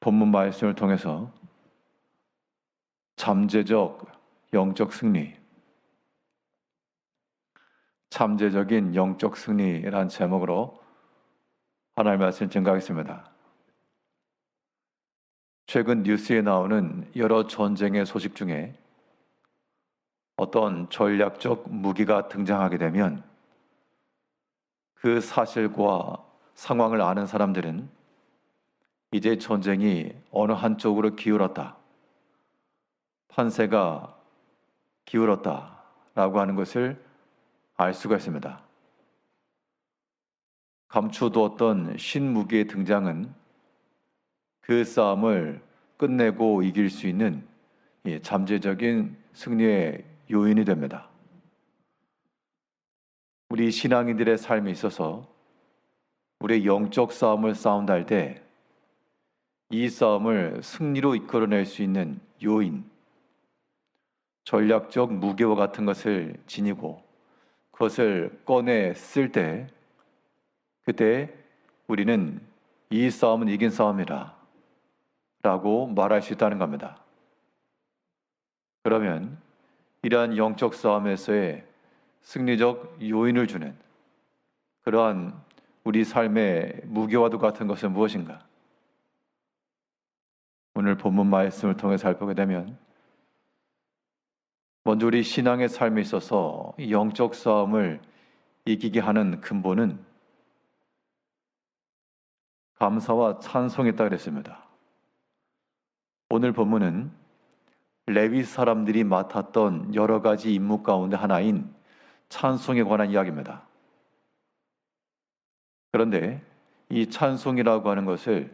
본문 말씀을 통해서 잠재적 영적 승리, 잠재적인 영적 승리라는 제목으로 하나님의 말씀을 증거하겠습니다. 최근 뉴스에 나오는 여러 전쟁의 소식 중에 어떤 전략적 무기가 등장하게 되면 그 사실과 상황을 아는 사람들은 이제 전쟁이 어느 한쪽으로 기울었다, 판세가 기울었다라고 하는 것을 알 수가 있습니다. 감추두었던 신무기의 등장은 그 싸움을 끝내고 이길 수 있는 잠재적인 승리의 요인이 됩니다. 우리 신앙인들의 삶에 있어서 우리의 영적 싸움을 싸운다 할 때 이 싸움을 승리로 이끌어낼 수 있는 요인, 전략적 무기와 같은 것을 지니고 그것을 꺼내 쓸 때 그때 우리는 이 싸움은 이긴 싸움이라 라고 말할 수 있다는 겁니다. 그러면 이러한 영적 싸움에서의 승리적 요인을 주는 그러한 우리 삶의 무게와도 같은 것은 무엇인가? 오늘 본문 말씀을 통해 살펴보게 되면 먼저 우리 신앙의 삶에 있어서 영적 싸움을 이기게 하는 근본은 감사와 찬송에 있다고 그랬습니다. 오늘 본문은 레위 사람들이 맡았던 여러 가지 임무 가운데 하나인 찬송에 관한 이야기입니다. 그런데 이 찬송이라고 하는 것을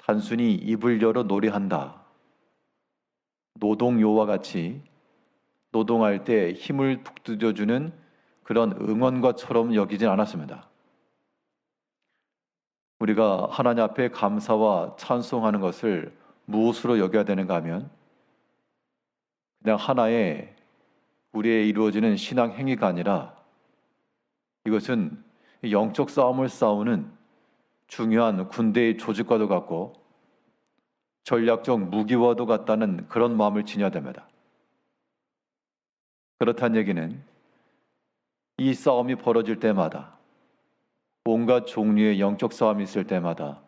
단순히 입을 열어 노래한다, 노동요와 같이 노동할 때 힘을 북돋워주는 그런 응원과처럼 여기진 않았습니다. 우리가 하나님 앞에 감사와 찬송하는 것을 무엇으로 여겨야 되는가 하면 그냥 하나의 우리의 이루어지는 신앙 행위가 아니라 이것은 영적 싸움을 싸우는 중요한 군대의 조직과도 같고 전략적 무기와도 같다는 그런 마음을 지녀야 됩니다. 그렇다는 얘기는 이 싸움이 벌어질 때마다 온갖 종류의 영적 싸움이 있을 때마다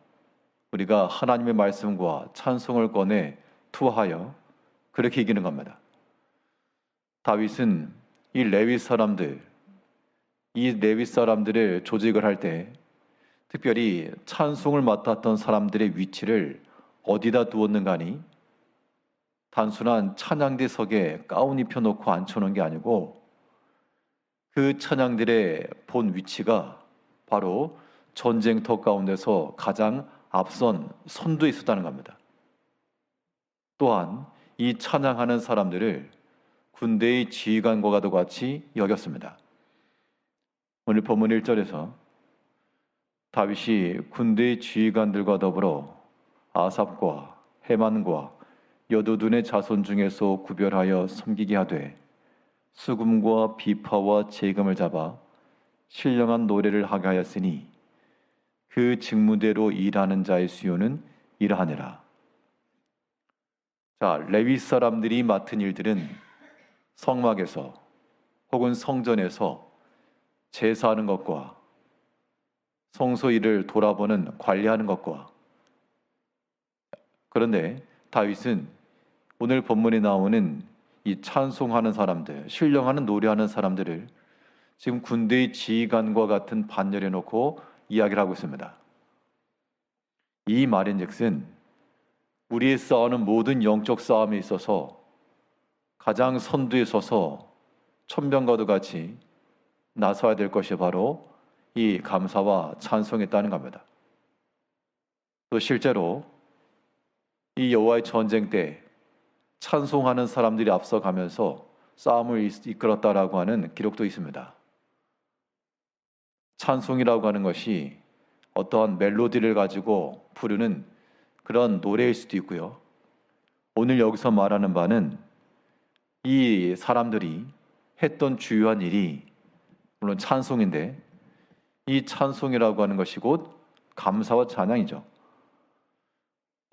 우리가 하나님의 말씀과 찬송을 꺼내 투하하여 그렇게 이기는 겁니다. 다윗은 이 레위 사람들을 조직을 할 때 특별히 찬송을 맡았던 사람들의 위치를 어디다 두었는가 하니 단순한 찬양대석에 가운 입혀놓고 앉혀놓은 게 아니고 그 찬양들의 본 위치가 바로 전쟁터 가운데서 가장 앞선 선두에 있었다는 겁니다. 또한 이 찬양하는 사람들을 군대의 지휘관과도 같이 여겼습니다. 오늘 본문 1절에서 다윗이 군대의 지휘관들과 더불어 아삽과 헤만과 여두둔의 자손 중에서 구별하여 섬기게 하되 수금과 비파와 재금을 잡아 신령한 노래를 하게 하였으니 그 직무대로 일하는 자의 수요는 이러하니라. 자, 레위 사람들이 맡은 일들은 성막에서 혹은 성전에서 제사하는 것과 성소 일을 돌아보는 관리하는 것과 그런데 다윗은 오늘 본문에 나오는 이 찬송하는 사람들, 신령하는 노래하는 사람들을 지금 군대의 지휘관과 같은 반열에 놓고 이야기를 하고 있습니다. 이 말인즉슨 우리의 싸우는 모든 영적 싸움에 있어서 가장 선두에 서서 천병과도 같이 나서야 될 것이 바로 이 감사와 찬송에 있다는 겁니다. 또 실제로 이 여호와의 전쟁 때 찬송하는 사람들이 앞서가면서 싸움을 이끌었다라고 하는 기록도 있습니다. 찬송이라고 하는 것이 어떠한 멜로디를 가지고 부르는 그런 노래일 수도 있고요. 오늘 여기서 말하는 바는 이 사람들이 했던 주요한 일이 물론 찬송인데 이 찬송이라고 하는 것이 곧 감사와 찬양이죠.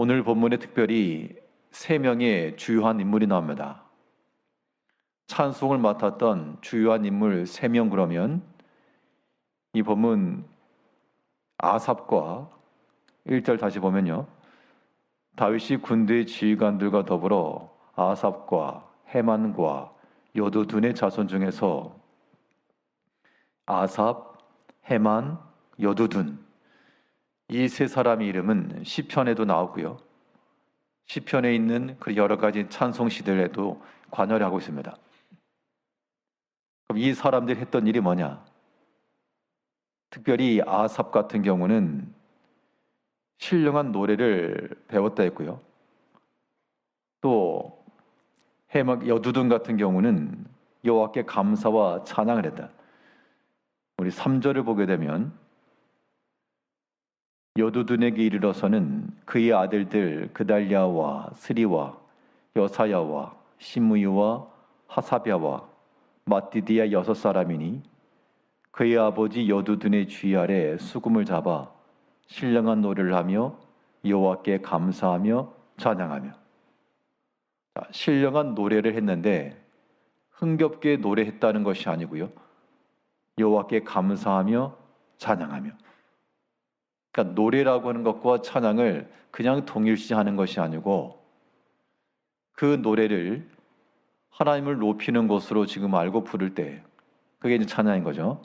오늘 본문에 특별히 세 명의 주요한 인물이 나옵니다. 찬송을 맡았던 주요한 인물 3명. 그러면 이 본문 아삽과 1절 다시 보면요, 다윗이 군대의 지휘관들과 더불어 아삽과 헤만과 여두둔의 자손 중에서 아삽, 헤만, 여두둔, 이 세 사람의 이름은 시편에도 나오고요, 시편에 있는 그 여러 가지 찬송 시들에도 관여를 하고 있습니다. 그럼 이 사람들이 했던 일이 뭐냐? 특별히 아삽 같은 경우는 신령한 노래를 배웠다 했고요, 또 헤만, 여두둔 같은 경우는 여호와께 감사와 찬양을 했다. 우리 3절을 보게 되면 여두둔에게 이르러서는 그의 아들들 그달랴와 스리와 여사야와 시므이와 하사랴와 마띠디아 6사람이니 그의 아버지 여두둔의 주의 아래 수금을 잡아 신령한 노래를 하며 여호와께 감사하며 찬양하며. 신령한 노래를 했는데 흥겹게 노래했다는 것이 아니고요, 여호와께 감사하며 찬양하며. 그러니까 노래라고 하는 것과 찬양을 그냥 동일시하는 것이 아니고 그 노래를 하나님을 높이는 것으로 지금 알고 부를 때 그게 이제 찬양인 거죠.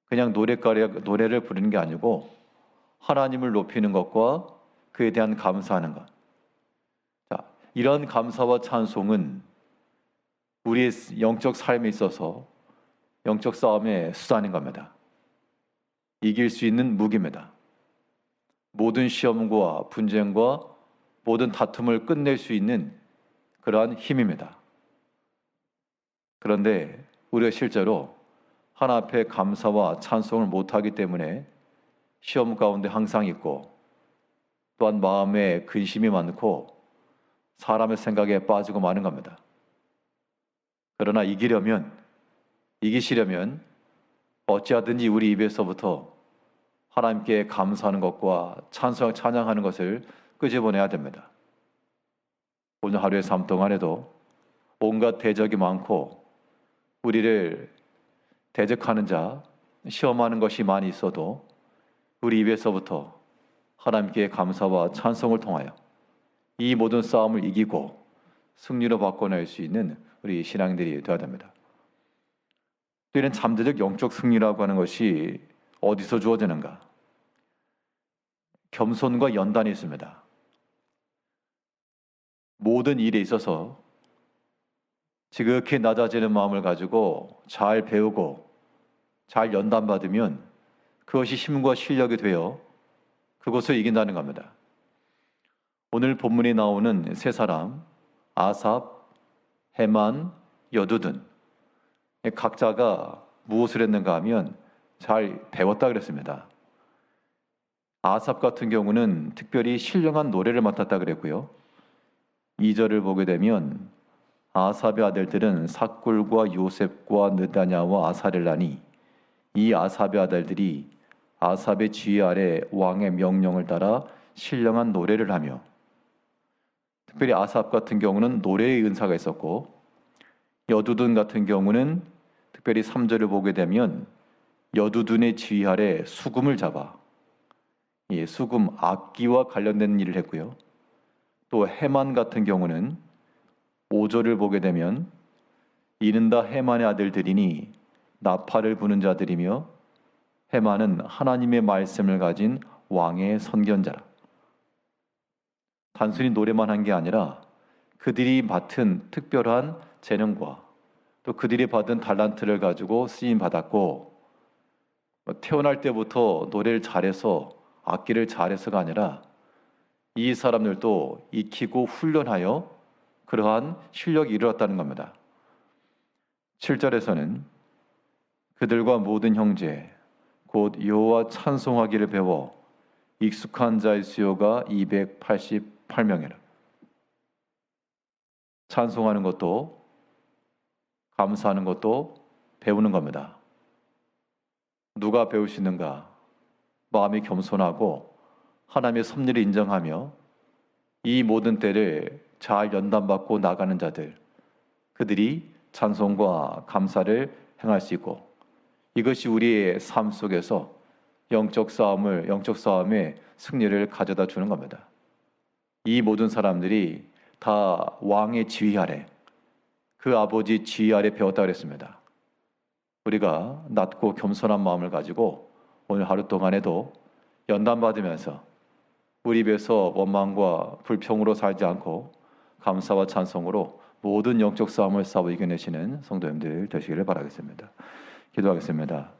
그냥 노래를 부르는 게 아니고 하나님을 높이는 것과 그에 대한 감사하는 것. 자, 이런 감사와 찬송은 우리의 영적 삶에 있어서 영적 싸움의 수단인 겁니다. 이길 수 있는 무기입니다. 모든 시험과 분쟁과 모든 다툼을 끝낼 수 있는 그러한 힘입니다. 그런데 우리가 실제로 하나님 앞에 감사와 찬송을 못하기 때문에 시험 가운데 항상 있고, 또한 마음에 근심이 많고 사람의 생각에 빠지고 마는 겁니다. 그러나 이기시려면 어찌하든지 우리 입에서부터 하나님께 감사하는 것과 찬양하는 것을 끄집어내야 됩니다. 오늘 하루의 삶 동안에도 온갖 대적이 많고 우리를 대적하는 자, 시험하는 것이 많이 있어도 우리 입에서부터 하나님께 감사와 찬송을 통하여 이 모든 싸움을 이기고 승리로 바꿔낼 수 있는 우리 신앙들이 되어야 됩니다. 또 이런 잠재적 영적 승리라고 하는 것이 어디서 주어지는가? 겸손과 연단이 있습니다. 모든 일에 있어서 지극히 낮아지는 마음을 가지고 잘 배우고 잘 연단받으면 그것이 힘과 실력이 되어 그것을 이긴다는 겁니다. 오늘 본문에 나오는 세 사람, 아삽, 헤만, 여두둔, 각자가 무엇을 했는가 하면 잘 배웠다 그랬습니다. 아삽 같은 경우는 특별히 신령한 노래를 맡았다 그랬고요, 2절을 보게 되면 아삽의 아들들은 삭굴과 요셉과 느다냐와 아사렐라니 이 아삽의 아들들이 아삽의 지휘 아래 왕의 명령을 따라 신령한 노래를 하며. 특별히 아삽 같은 경우는 노래의 은사가 있었고, 여두둔 같은 경우는 특별히 3절을 보게 되면 여두둔의 지휘 아래 수금을 잡아, 이 수금 악기와 관련된 일을 했고요, 또 헤만 같은 경우는 5절을 보게 되면 이는 다 헤만의 아들들이니 나팔을 부는 자들이며 헤만은 하나님의 말씀을 가진 왕의 선견자라. 단순히 노래만 한 게 아니라 그들이 맡은 특별한 재능과 또 그들이 받은 달란트를 가지고 쓰임 받았고, 태어날 때부터 노래를 잘해서 악기를 잘해서가 아니라 이 사람들도 익히고 훈련하여 그러한 실력이 이르렀다는 겁니다. 7절에서는 그들과 모든 형제 곧 여호와 찬송하기를 배워 익숙한 자의 수요가 288명이라. 찬송하는 것도 감사하는 것도 배우는 겁니다. 누가 배울 수 있는가? 마음이 겸손하고 하나님의 섭리를 인정하며 이 모든 때를 잘 연단받고 나가는 자들, 그들이 찬송과 감사를 행할 수 있고, 이것이 우리의 삶 속에서 영적 싸움의 승리를 가져다 주는 겁니다. 이 모든 사람들이 다 왕의 지휘 아래, 그 아버지 지휘 아래 배웠다 그랬습니다. 우리가 낮고 겸손한 마음을 가지고 오늘 하루 동안에도 연단받으면서 우리 입에서 원망과 불평으로 살지 않고 감사와 찬송으로 모든 영적 싸움을 싸워 이겨내시는 성도님들 되시기를 바라겠습니다. 기도하겠습니다.